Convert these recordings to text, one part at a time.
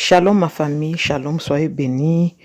Shalom ma famille, shalom, soyez bénis.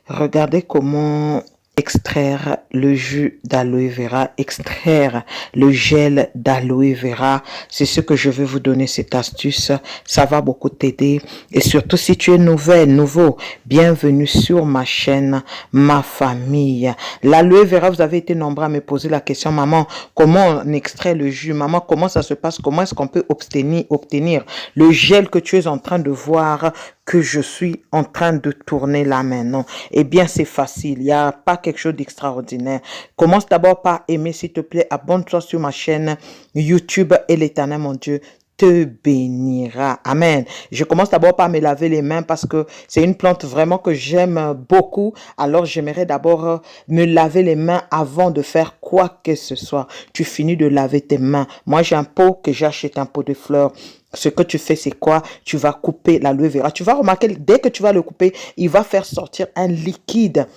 Regardez comment extraire le jus d'aloe vera, extraire le gel d'aloe vera. C'est ce que je vais vous donner, cette astuce. Ça va beaucoup t'aider. Et surtout, si tu es nouveau, bienvenue sur ma chaîne, ma famille. L'aloe vera, vous avez été nombreux à me poser la question, maman, comment on extrait le jus? Maman, comment ça se passe? Comment est-ce qu'on peut obtenir le gel que tu es en train de voir, que je suis en train de tourner là maintenant? Eh bien, c'est facile. Il n'y a pas quelque chose d'extraordinaire. Commence d'abord par aimer, s'il te plaît. Abonne-toi sur ma chaîne YouTube et l'Éternel, mon Dieu, te bénira. Amen. Je commence d'abord par me laver les mains parce que c'est une plante vraiment que j'aime beaucoup. Alors, j'aimerais d'abord me laver les mains avant de faire quoi que ce soit. Tu finis de laver tes mains. Moi, j'ai un pot que j'achète, un pot de fleurs. Ce que tu fais, c'est quoi? Tu vas couper l'aloe vera. Tu vas remarquer, dès que tu vas le couper, il va faire sortir un liquide.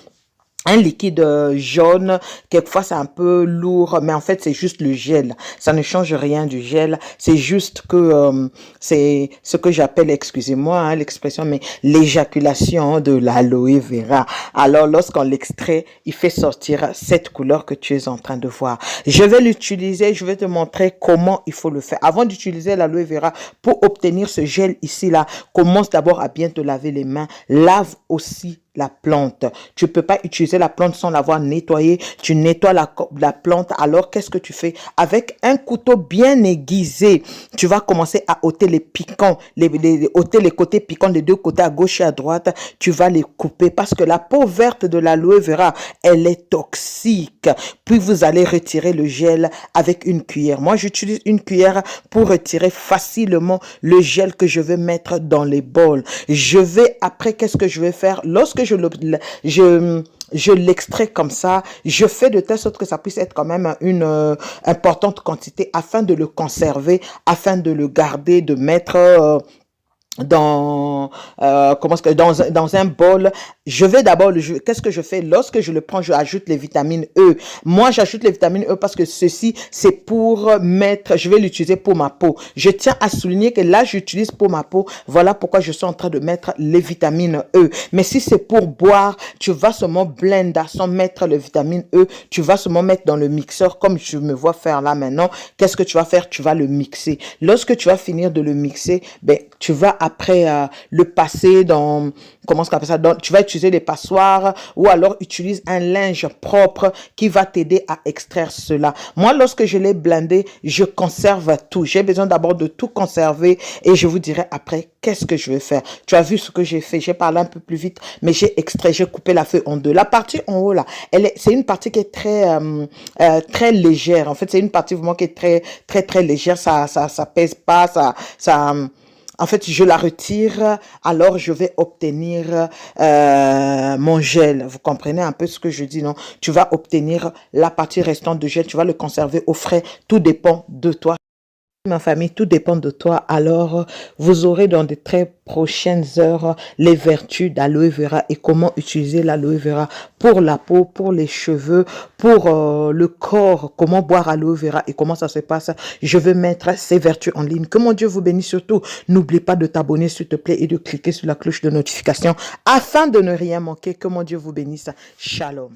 Un liquide jaune. Quelquefois c'est un peu lourd, mais en fait c'est juste le gel. Ça ne change rien du gel. C'est juste que c'est ce que j'appelle, excusez-moi hein, l'expression, mais l'éjaculation de l'aloe vera. Alors lorsqu'on l'extrait, il fait sortir cette couleur que tu es en train de voir. Je vais l'utiliser, je vais te montrer comment il faut le faire. Avant d'utiliser l'aloe vera, pour obtenir ce gel ici là, commence d'abord à bien te laver les mains. Lave aussi la plante. Tu peux pas utiliser la plante sans l'avoir nettoyée. Tu nettoies la plante. Alors, qu'est-ce que tu fais? Avec un couteau bien aiguisé, tu vas commencer à ôter les piquants, ôter les côtés piquants des deux côtés, à gauche et à droite. Tu vas les couper parce que la peau verte de l'aloe vera, elle est toxique. Puis, vous allez retirer le gel avec une cuillère. Moi, j'utilise une cuillère pour retirer facilement le gel que je veux mettre dans les bols. Je vais, après, qu'est-ce que je vais faire? Lorsque je l'extrais comme ça, je fais de telle sorte que ça puisse être quand même une importante quantité afin de le conserver, afin de le garder, de mettre dans dans un bol. Je vais d'abord qu'est-ce que je fais? Lorsque je le prends, je ajoute les vitamines E. Moi, j'ajoute les vitamines E parce que ceci, c'est pour mettre, je vais l'utiliser pour ma peau. Je tiens à souligner que là, j'utilise pour ma peau. Voilà pourquoi je suis en train de mettre les vitamines E. Mais si c'est pour boire, tu vas seulement blender sans mettre les vitamines E. Tu vas seulement mettre dans le mixeur comme je me vois faire là maintenant. Qu'est-ce que tu vas faire? Tu vas le mixer. Lorsque tu vas finir de le mixer, ben, tu vas après le passer dans, comment ça s'appelle ça, tu vas utiliser des passoires ou alors utilise un linge propre qui va t'aider à extraire cela. Moi, lorsque je l'ai blendé, je conserve tout. J'ai besoin d'abord de tout conserver et je vous dirai après qu'est-ce que je vais faire. Tu as vu ce que j'ai fait. J'ai parlé un peu plus vite, mais j'ai extrait, j'ai coupé la feuille en deux. La partie en haut là, c'est une partie qui est très légère. En fait, c'est une partie vraiment qui est très légère. Ça pèse pas, en fait, je la retire, alors je vais obtenir mon gel. Vous comprenez un peu ce que je dis, non? Tu vas obtenir la partie restante de gel, tu vas le conserver au frais. Tout dépend de toi. Ma famille, tout dépend de toi. Alors, vous aurez dans de très prochaines heures les vertus d'aloe vera et comment utiliser l'aloe vera pour la peau, pour les cheveux, pour le corps, comment boire aloe vera et comment ça se passe. Je vais mettre ces vertus en ligne. Que mon Dieu vous bénisse surtout. N'oublie pas de t'abonner s'il te plaît et de cliquer sur la cloche de notification afin de ne rien manquer. Que mon Dieu vous bénisse. Shalom.